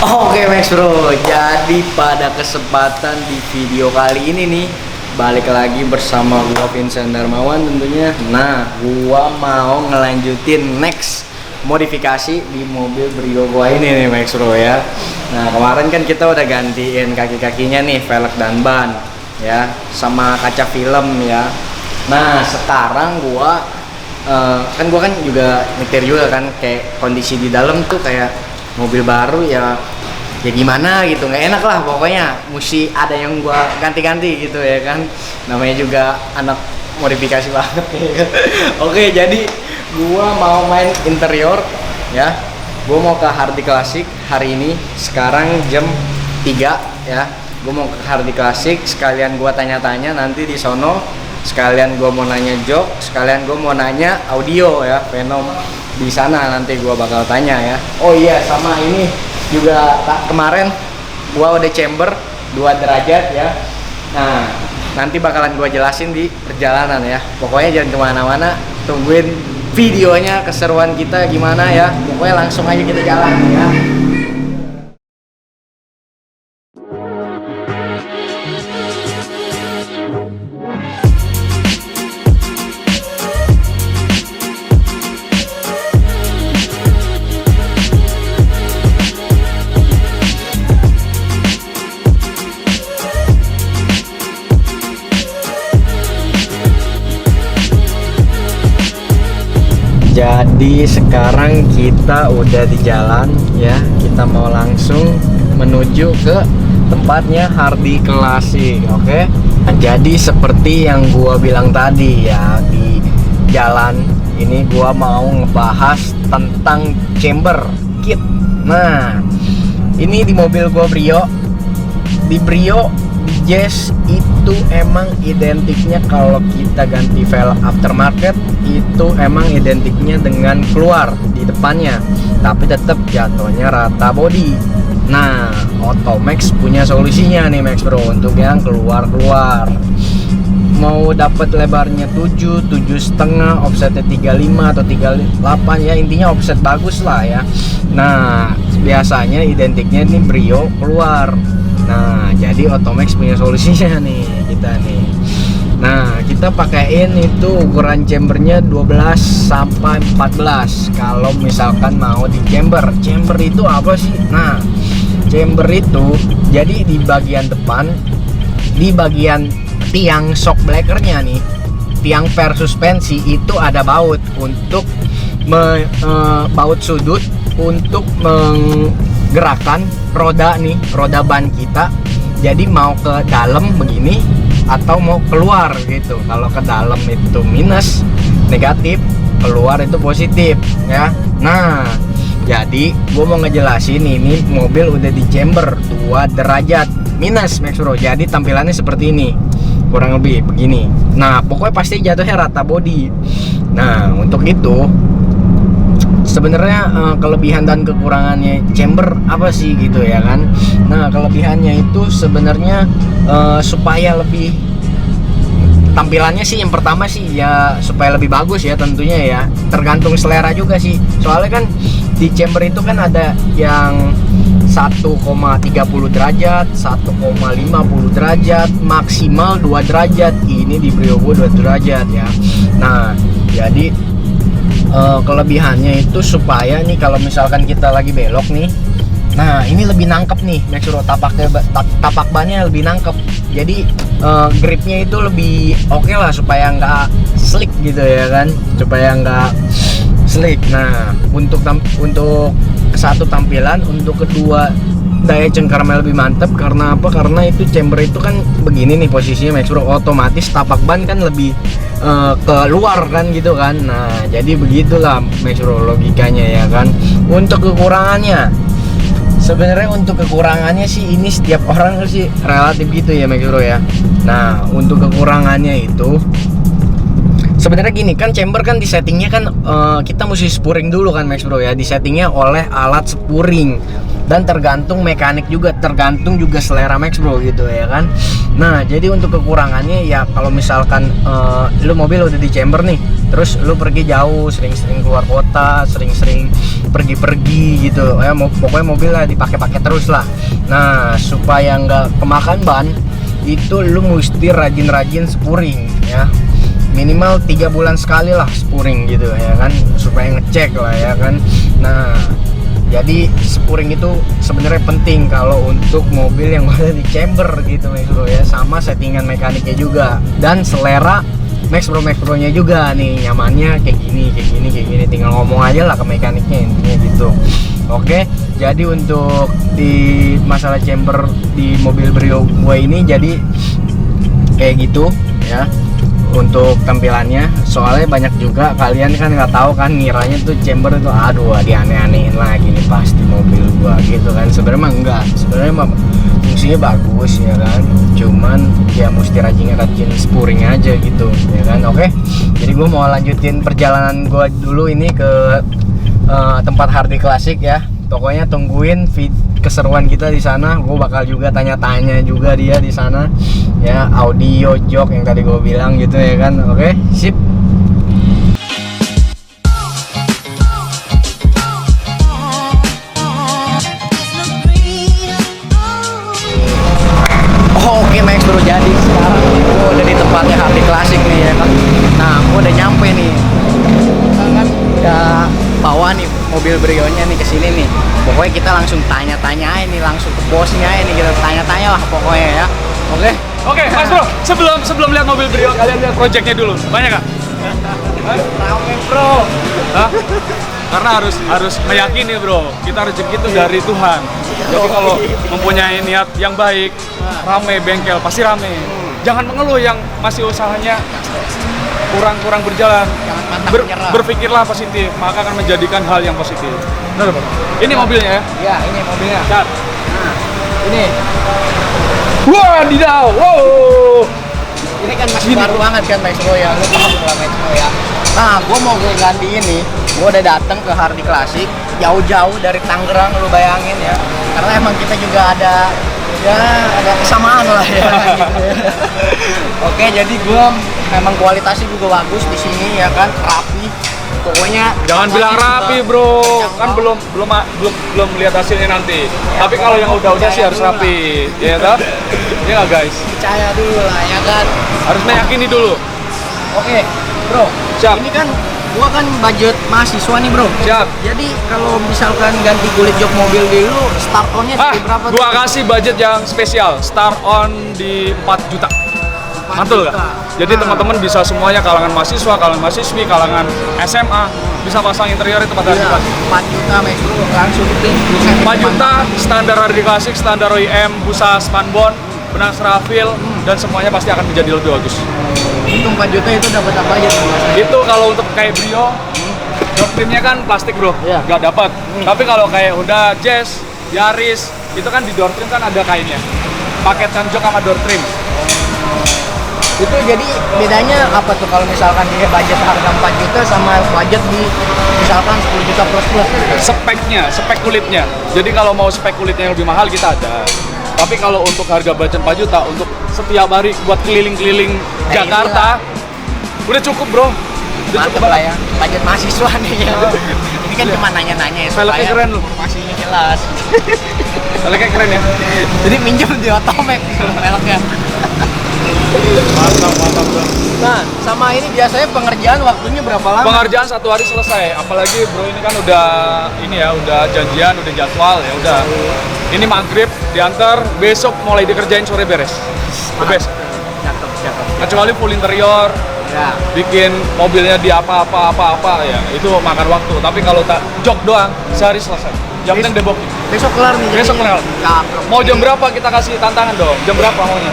Oke Max Bro, jadi pada kesempatan di video kali ini nih balik lagi bersama gua Vincent Darmawan tentunya. Nah, gua mau ngelanjutin next modifikasi di mobil Brio gua ini nih Max Bro ya. Nah, kemarin kan kita udah gantiin kaki-kakinya nih, velg dan ban ya, sama kaca film ya. Nah, sekarang gua kan gua kan juga nyetir juga kan, kayak kondisi di dalam tuh kayak mobil baru ya gimana gitu, nggak enak lah pokoknya, mesti ada yang gua ganti-ganti gitu ya kan, namanya juga anak modifikasi banget ya. Oke, jadi gua mau main interior ya, gua mau ke Hardy Classic hari ini, sekarang jam 3 ya. Gua mau ke Hardy Classic, sekalian gua tanya-tanya nanti di sono, sekalian gua mau nanya jok, sekalian gua mau nanya audio ya, Venom di sana nanti gua bakal tanya ya. Oh iya, sama ini juga kemarin gua udah chamber 2 derajat ya. Nah, nanti bakalan gua jelasin di perjalanan ya. Pokoknya jangan kemana-mana, tungguin videonya, keseruan kita gimana ya. Pokoknya langsung aja kita jalan ya. Jadi sekarang kita udah di jalan ya, kita mau langsung menuju ke tempatnya Hardy Classic. Oke. Nah, jadi seperti yang gua bilang tadi ya, di jalan ini gua mau ngebahas tentang chamber kit. Nah, ini di mobil gua Brio, di Brio Jazz itu emang identiknya kalau kita ganti velg aftermarket itu emang identiknya dengan keluar di depannya, tapi tetap jatuhnya rata body. Nah, Otomax punya solusinya nih Max Bro untuk yang keluar-keluar. Mau dapat lebarnya 7, 7,5, offsetnya 35 atau 38 ya, intinya offset bagus lah ya. Nah, biasanya identiknya nih Brio keluar. Nah, jadi Otomax punya solusinya nih kita nih. Nah, kita pakaiin itu ukuran chambernya 12 sampai 14 kalau misalkan mau di chamber. Chamber itu apa sih? Nah, chamber itu jadi di bagian depan, di bagian tiang shock blackernya nih, tiang per suspensi itu ada baut untuk baut sudut untuk menggerakkan roda nih, roda ban kita. Jadi mau ke dalam begini atau mau keluar gitu. Kalau ke dalam itu minus, negatif, keluar itu positif ya. Nah, jadi gue mau ngejelasin ini mobil udah di chamber 2 derajat minus Max Bro. Jadi tampilannya seperti ini, kurang lebih begini. Nah, pokoknya pasti jatuhnya rata body. Nah, untuk itu sebenarnya kelebihan dan kekurangannya chamber apa sih gitu ya kan. Nah, kelebihannya itu sebenarnya supaya lebih tampilannya sih, yang pertama sih ya supaya lebih bagus ya tentunya ya, tergantung selera juga sih. Soalnya kan di chamber itu kan ada yang 1,30 derajat, 1,50 derajat, maksimal 2 derajat. Ini di Brio 2 derajat ya. Nah, jadi kelebihannya itu supaya nih kalau misalkan kita lagi belok nih, nah ini lebih nangkep nih Max Bro, tapak bannya lebih nangkep. Jadi gripnya itu lebih oke lah, supaya nggak slick gitu ya kan, supaya nggak slick. Nah, untuk satu tampilan, untuk kedua daya cengkramnya lebih mantap. Karena apa? Karena itu chamber itu kan begini nih posisinya Max Bro, otomatis tapak ban kan lebih keluar kan gitu kan. Nah, jadi begitulah Max Bro logikanya ya kan. Untuk kekurangannya, sebenarnya untuk kekurangannya sih ini setiap orang sih relatif gitu ya Max Bro ya. Nah, untuk kekurangannya itu sebenarnya gini kan, chamber kan di settingnya kan kita mesti spuring dulu kan Max Bro ya, di settingnya oleh alat spuring. dan tergantung mekanik juga, tergantung juga selera Max Bro gitu ya kan. Nah jadi untuk kekurangannya ya kalau misalkan lu mobil udah di chamber nih, terus lu pergi jauh, sering-sering keluar kota, sering-sering pergi-pergi gitu ya, pokoknya mobilnya dipakai-pakai terus lah. Nah supaya nggak kemakan ban itu lu mesti rajin-rajin spuring ya, minimal 3 bulan sekali lah spuring gitu ya kan, supaya ngecek lah ya kan. Nah jadi spuring itu sebenarnya penting kalau untuk mobil yang ada di chamber gitu Max Bro ya, sama settingan mekaniknya juga dan selera Max Bro nya juga nih, nyamannya kayak gini, tinggal ngomong aja lah ke mekaniknya intinya gitu. Oke, jadi untuk di masalah chamber di mobil Brio gue ini jadi kayak gitu ya untuk tampilannya. Soalnya banyak juga kalian kan nggak tahu kan, ngiranya tuh chamber itu aduh dianeh-anehin lagi nih pasti mobil gua gitu kan. Sebenarnya mah enggak, sebenarnya mah fungsinya bagus ya kan, cuman ya mesti rajin spuring aja gitu ya kan. Oke, jadi gua mau lanjutin perjalanan gua dulu ini ke tempat Hardy Classic ya. Pokoknya tungguin keseruan kita di sana. Gue bakal juga tanya-tanya juga dia di sana ya, audio jok yang tadi gue bilang gitu ya kan. Oke, sip. Oke Max Bro, jadi sekarang gue udah di tempatnya Hardy Classic nih ya kan. Nah gue udah nyampe nih, kita kan udah bawa nih mobil Brio-nya nih ke sini nih. Pokoknya kita langsung tanya-tanya ini, langsung ke bosnya ini, kita tanya-tanya lah pokoknya ya. Oke Mas Bro, sebelum lihat mobil Brio, kalian lihat projectnya dulu. Banyak nggak? Rame Bro. Hah? Karena harus meyakini Bro, kita rezeki itu dari Tuhan. Jadi kalau mempunyai niat yang baik, rame bengkel pasti rame. Jangan mengeluh yang masih usahanya kurang berjalan. Berpikirlah positif, maka akan menjadikan hal yang positif. Benar, Bang? Ini mobilnya ya? Iya, ini mobilnya. Cat. Nah, ini. Wah, didaw. Wow. Ini kan masih baru banget kan Max Bro ya, lu paham lah Max Bro ya. Nah, gua mau ganti ini, gua udah dateng ke Hardy Classic jauh-jauh dari Tangerang, lu bayangin ya. Karena emang kita juga ada kesamaan lah ya. Gitu ya. Oke, jadi gua memang kualitasnya juga bagus di sini ya kan, rapi. Pokoknya jangan bilang rapi Bro, kan belum lihat hasilnya nanti. Ya, tapi kalau yang udah sih harus rapi, ya toh? Iya nggak guys? Percaya dulu lah ya kan. Harus meyakini dulu. Oke, Bro. Siap. Ini kan gua kan budget mahasiswa nih Bro. Siap. Jadi kalau misalkan ganti kulit jok mobil dulu, start on-nya dari berapa? Gua kasih budget yang spesial, start on di 4 juta. Mantul nggak? Jadi teman-teman bisa semuanya, kalangan mahasiswa, kalangan mahasiswi, kalangan SMA bisa pasang interior di tempat Hardy Classic. 4 juta Max Bro, langsung itu 4 juta, standar Hardy Classic, standar OEM, busa spanbon, benang serafil, dan semuanya pasti akan menjadi lebih bagus. Itu 4 juta itu dapat apa aja tuh Mas? Itu kalau untuk kayak Brio, door trimnya kan plastik Bro, Iya. nggak dapat. Tapi kalau kayak Honda Jazz, Yaris, itu kan di door trim kan ada kainnya. Paketan jok sama door trim. Itu jadi bedanya apa tuh kalau misalkan dia budget harga 4 juta sama budget di misalkan 10 juta plus? Speknya, spek kulitnya. Jadi kalau mau spek kulitnya yang lebih mahal kita ada. Tapi kalau untuk harga budget 4 juta untuk setiap hari buat keliling-keliling Jakarta udah cukup Bro. Udah Mantep cukup lah ya, budget mahasiswa nih ya. Ini kan cuma nanya-nanya ya, Velgnya keren loh. Pastinya jelas. Velgnya keren ya. Jadi minjem di Otomek velgnya. Mantap Bro. Nah, sama ini biasanya pengerjaan waktunya berapa lama? Pengerjaan 1 hari selesai. Apalagi Bro ini kan udah udah janjian, udah jadwal ya udah. Ini maghrib diantar, besok mulai dikerjain sore beres. The best. Cakep. Kecuali full interior, Ya. bikin mobilnya di apa ya itu makan waktu. Tapi kalau tak jok doang sehari selesai. Yang penting debokin. Besok kelar nih. Besok kelar. Cakep. Mau jam berapa kita kasih tantangan dong? Jam berapa maunya?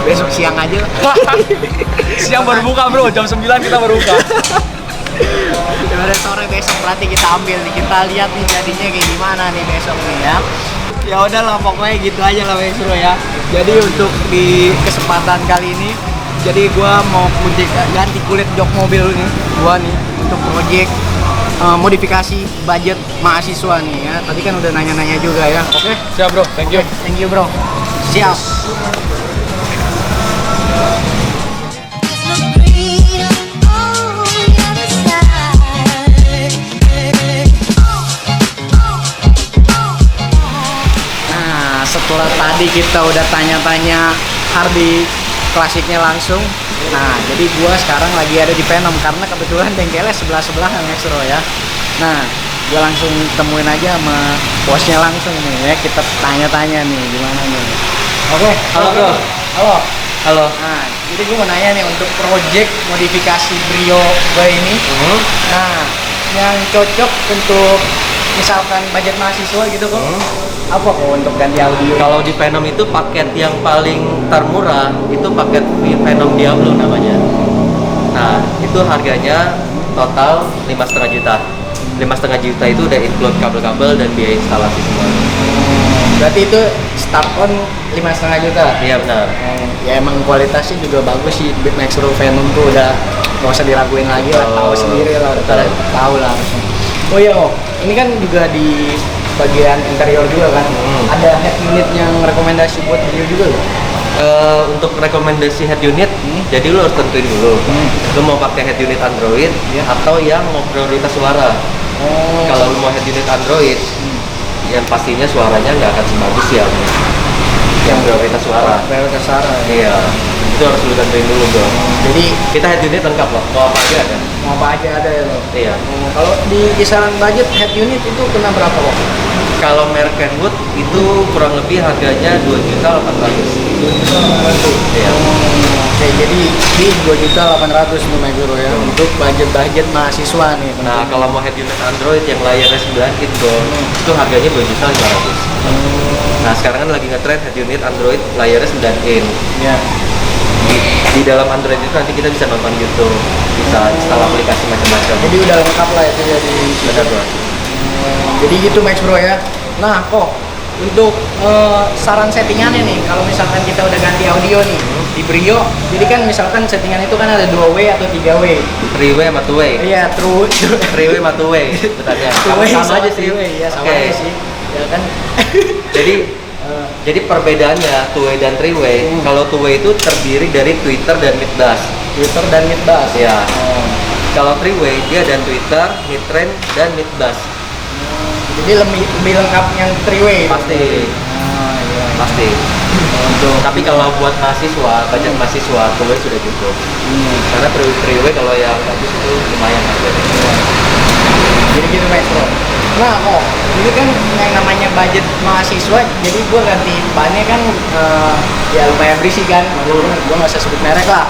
Besok siang aja. Siang baru buka Bro, jam 9 kita baru buka. Dari sore besok berarti kita ambil nih, kita lihat nih jadinya kayak gimana nih besok nih ya. Ya udahlah pokoknya gitu aja lah Mas Bro ya. Jadi untuk di kesempatan kali ini, jadi gua mau ganti kulit jok mobil nih, gua nih untuk project modifikasi budget mahasiswa nih ya. Tadi kan udah nanya-nanya juga ya. Oke. Siap bro, thank you. Thank you bro. Siap. Nah, setelah tadi kita udah tanya-tanya Hardy klasiknya langsung. Nah, jadi gua sekarang lagi ada di Venom karena kebetulan bengkelnya sebelah-sebelahan Maxro ya. Nah, gua langsung temuin aja sama bosnya langsung nih ya. Kita tanya-tanya nih gimana nih. Oke, Halo, bro. Halo. Halo. Nah, jadi gue mau nanya nih untuk project modifikasi Brio gue ini. Nah, yang cocok untuk misalkan budget mahasiswa gitu kok. Apa kok untuk ganti audio? Kalau di Venom itu paket yang paling termurah itu paket Venom Diablo namanya. Nah, itu harganya total 5,5 juta. 5,5 juta itu udah include kabel-kabel dan biaya instalasi semua. Berarti itu start on 5,5 juta. Iya benar. Ya emang kualitasnya juga bagus sih. Maxro Venom tuh udah nggak usah diraguin lagi lah, tahu sendiri lah, udah tahu lah harusnya. Oh iya, ini kan juga di bagian interior juga kan. Ada head unit yang rekomendasi buat Brio juga loh. Untuk rekomendasi head unit, jadi lu harus tentuin dulu. Lu mau pakai head unit Android atau yang mau prioritas suara. Kalau lu mau head unit Android, yang pastinya suaranya nggak akan sebagus yang prioritas suara. Prioritas suara. Iya, itu harus lu tentuin dulu bro. Jadi Kita head unit lengkap loh, mau apa aja ada. mau apa aja ada ya loh. Iya. Kalau di kisaran budget head unit itu kena berapa kok? Kalau merek Kenwood itu kurang lebih harganya 2.800.000. Iya. Oke, jadi di 2.800.000 nih Meguro ya untuk budget mahasiswa nih. Nah, kalau mau head unit Android yang layarnya 9 inch bro, itu harganya 2.500.000. Nah, sekarang kan lagi nge-trend head unit Android layarnya 9 inch. Ya. Di dalam Android itu nanti kita bisa nonton YouTube, bisa install aplikasi macam-macam. Jadi udah lengkap lah itu ya di Benar bro. Jadi gitu Max Bro ya. Nah kok untuk saran settingannya nih, kalau misalkan kita udah ganti audio nih di Brio, jadi kan misalkan settingan itu kan ada 2W atau 3W. 3W sama 2way. Iya, true. 3way sama 2way. Betulnya. Sama aja sih. Iya, sama Oke. aja sih. Ya kan. Jadi perbedaannya 2way dan 3way. Kalau 2way itu terdiri dari tweeter dan mid bass. Twitter dan mid bass. Ya. Kalau 3way dia ada tweeter, mid range dan mid bass. Jadi lebih lengkap yang 3W. Pasti. Iya. Pasti. Tapi kalau buat mahasiswa, budget mahasiswa 2way sudah cukup. Karena 3way kalau yang bagus itu lumayan harganya. Jadi gitu Max Bro. Nah kok ini kan yang namanya budget mahasiswa, jadi gua ganti bannya kan ya lumayan berisik kan. Gua nggak usah sebut merek lah.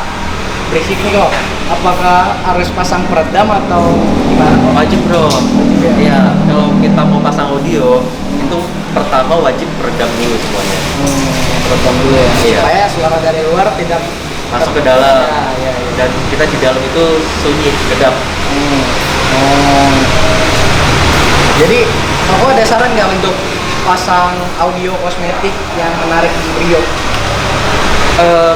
Berisik nih kok. Apakah harus pasang peredam atau gimana? Wajib bro. Iya, kalau kita mau pasang audio itu pertama wajib peredam dulu semuanya. Peredam dulu ya. Iya. Supaya suara dari luar tidak Masuk ke dalam. Ya. Dan kita di dalam itu sunyi, kedap. Jadi, aku ada saran nggak untuk pasang audio kosmetik yang menarik di Brio?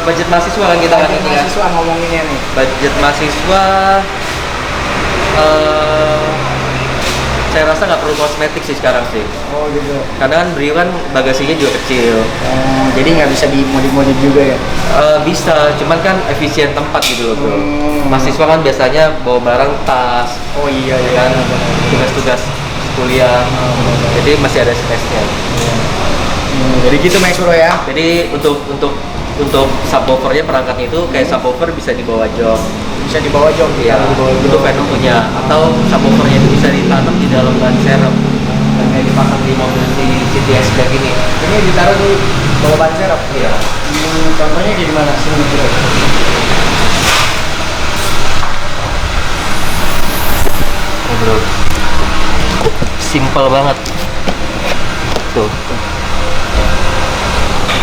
Budget mahasiswa kan kita kan Budget ini kan. mahasiswa ngomonginnya nih. Budget mahasiswa saya rasa nggak perlu kosmetik sih sekarang sih. Oh gitu. Karena kan Brio kan bagasinya juga kecil. Jadi nggak bisa dimodif-modif juga ya? Bisa, cuman kan efisien tempat gitu loh bro. Mahasiswa kan biasanya bawa barang tas, Oh iya ya kan, tugas-tugas kuliah. Jadi masih ada space-nya. Jadi gitu Max Bro ya. Jadi untuk subwoofernya perangkatnya itu kayak subwoofer bisa dibawa jok. Bisa dibawa jok Iya, itu Venom punya. Atau subwoofernya itu bisa ditanam di dalam ban serep. Kayak dipasang di mobil si CTS kayak gini. Ini ditaruh di bawah ban serep. Iya. Contohnya kayak gimana sih Bro? Oh, bro. Simple banget. Tuh.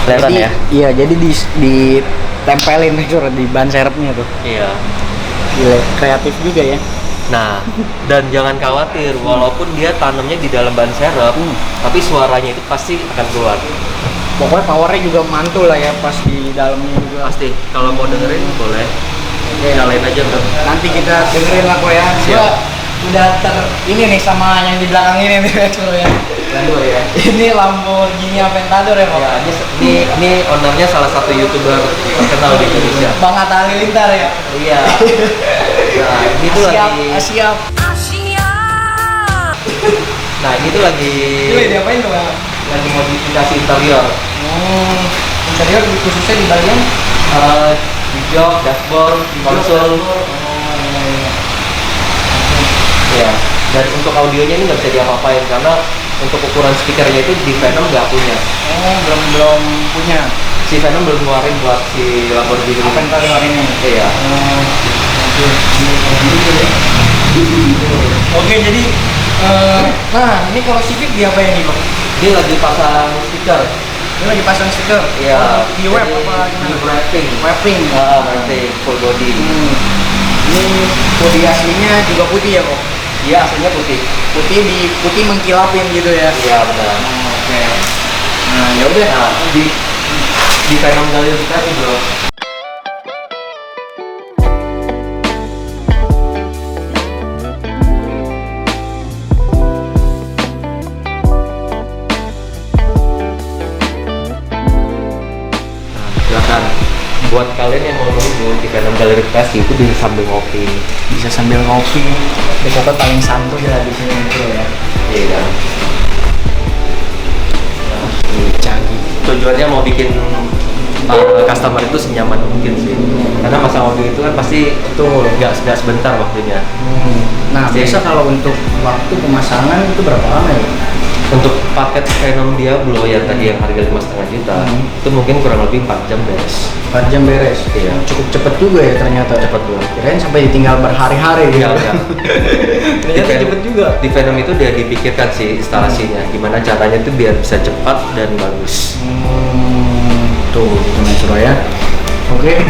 Kelihatan Jadi, ya? Iya, jadi ditempelin Max Bro di ban serepnya tuh. Iya. Gila, kreatif juga ya. Nah, dan jangan khawatir, walaupun dia tanamnya di dalam ban serep, tapi suaranya itu pasti akan keluar. Pokoknya powernya juga mantul lah ya pas di dalamnya juga. Pasti. Kalau mau dengerin boleh. Oke. Nyalain aja bro. Nanti kita dengerin lah kok ya. Gua Siap. udah ini nih sama yang di belakang ini nih Max Bro ya. Lambo ya. Ini Lamborghini Aventador ya, Bang? Ya, ini ownernya salah satu YouTuber terkenal di Indonesia. Bang Atta Halilintar ya. Iya. Nah, ini tuh Siap, lagi. siap. Nah, ini tuh lagi. Ini diapain tuh, Bang? Lagi modifikasi interior. Interior khususnya di bagian Di jok, dashboard, konsol. Ya. Dan untuk audionya ini nggak bisa diapa-apain karena untuk ukuran speakernya itu di Venom nggak punya. Belum punya. Si Venom belum ngeluarin buat si Lamborghini ini. Aventador ini. Iya. Oke, jadi nah ini kalau Civic diapain nih, Bang? Dia lagi pasang stiker. Ini lagi pasang stiker. Iya. Di web Jadi, apa di gimana? wrapping. Wrapping. Wrapping full body. Ini bodi aslinya juga putih ya, Bang? Iya, aslinya putih. Putih mengkilapin gitu ya. Iya, benar. Oke. Nah, ya udah. Nah, di Venom Gallery kita nih, Bro. Silakan buat kalian yang mau nunggu di Venom Gallery Bekasi itu bisa sambil ngopi. Bisa sambil ngopi. Di kota paling santuy lah di sini itu ya. Iya. Canggih. Tujuannya mau bikin customer itu senyaman mungkin sih. Karena pasang audio itu kan pasti nggak sebentar waktunya. Nah, biasa kalau untuk waktu pemasangan itu berapa lama ya? Untuk paket Venom Diablo yang tadi yang harga 5,5 juta itu mungkin kurang lebih 4 jam beres. 4 jam beres. Iya. Cukup cepet juga ya ternyata. Cepet banget. Kirain sampai ditinggal berhari-hari gitu. Enggak. Ternyata cepet juga. Di Venom itu udah dipikirkan sih instalasinya, gimana caranya itu biar bisa cepat dan bagus. Tuh, teman Suraya. Oke.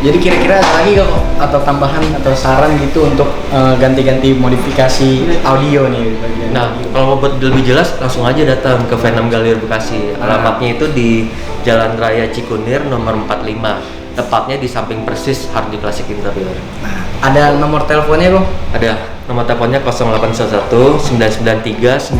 Jadi kira-kira ada lagi kok atau tambahan atau saran gitu untuk ganti-ganti modifikasi audio nih di bagian Nah, audio. kalau mau buat lebih jelas langsung aja datang ke Venom Gallery Bekasi. Alamatnya itu di Jalan Raya Cikunir nomor 45. Tepatnya di samping persis Hardy Classic Interior. Nah, ada nomor teleponnya bro? Ada nomor teleponnya 0811 993 9003.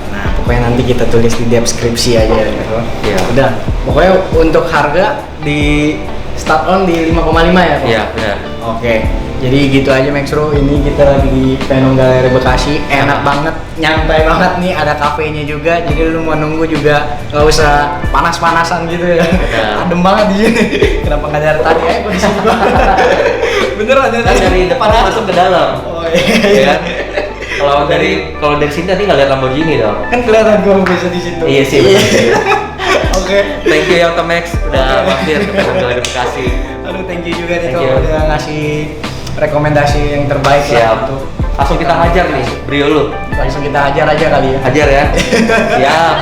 Nah, pokoknya nanti kita tulis di deskripsi aja ya bro. Iya. Udah, pokoknya untuk harga di start on di 5,5 ya bro? Iya, benar. Oke, jadi gitu aja Max Bro. Ini kita lagi di Venom Gallery Bekasi. Enak banget, nyantai banget nih. Ada kafenya juga. Jadi lu mau nunggu juga nggak usah panas-panasan gitu ya. Ya. Adem banget di sini. Kenapa nggak dari tadi? Kok di sini gua. Beneran ya? Kan dari depan masuk ke dalam. Oh Ya iya. kan? Kalau dari sini tadi nggak lihat Lamborghini dong. Kan kelihatan gua bisa di situ. Iya sih. benar sih. Oke. Thank you Yoto Max udah mampir ke Venom Gallery Bekasi. Aduh, thank you juga nih Thank kok you. udah ngasih rekomendasi yang terbaik lah Siap. untuk Langsung kita hajar nih, Brio lu. langsung kita hajar aja kali ya. Hajar ya. Siap.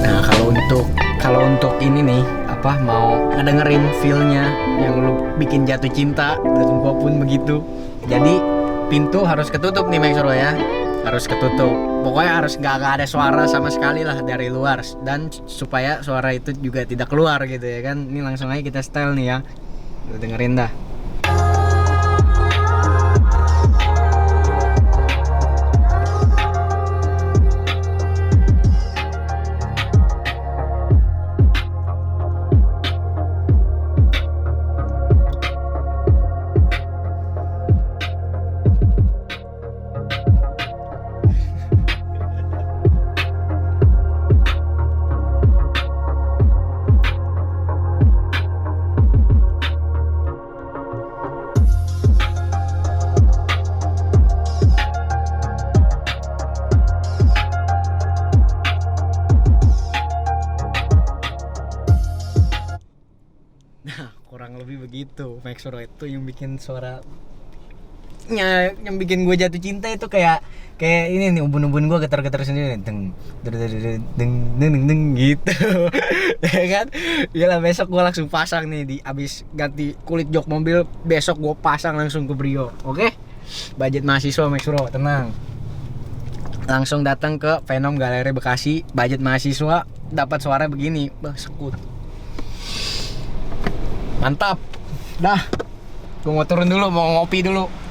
Nah, kalau untuk ini nih apa mau ngedengerin feel-nya yang lu bikin jatuh cinta dan gua pun begitu. Jadi pintu harus ketutup nih Max Bro ya. Harus ketutup. Pokoknya harus nggak ada suara sama sekali lah dari luar dan supaya suara itu juga tidak keluar gitu ya kan. Ini langsung aja kita setel nih ya. Lu dengerin dah. Kurang lebih begitu Max Bro, itu yang bikin suara yang bikin gue jatuh cinta itu kayak ini nih ubun-ubun gue getar-getar sendiri deng deng deng deng deng gitu ya kan. Yalah, besok gue langsung pasang nih di abis ganti kulit jok mobil, besok gue pasang langsung ke Brio. Oke? Budget mahasiswa Max Bro, tenang. langsung datang ke Venom Galeri Bekasi, budget mahasiswa, dapat suara begini, sekut. Mantap. Dah. Gue mau turun dulu, mau ngopi dulu.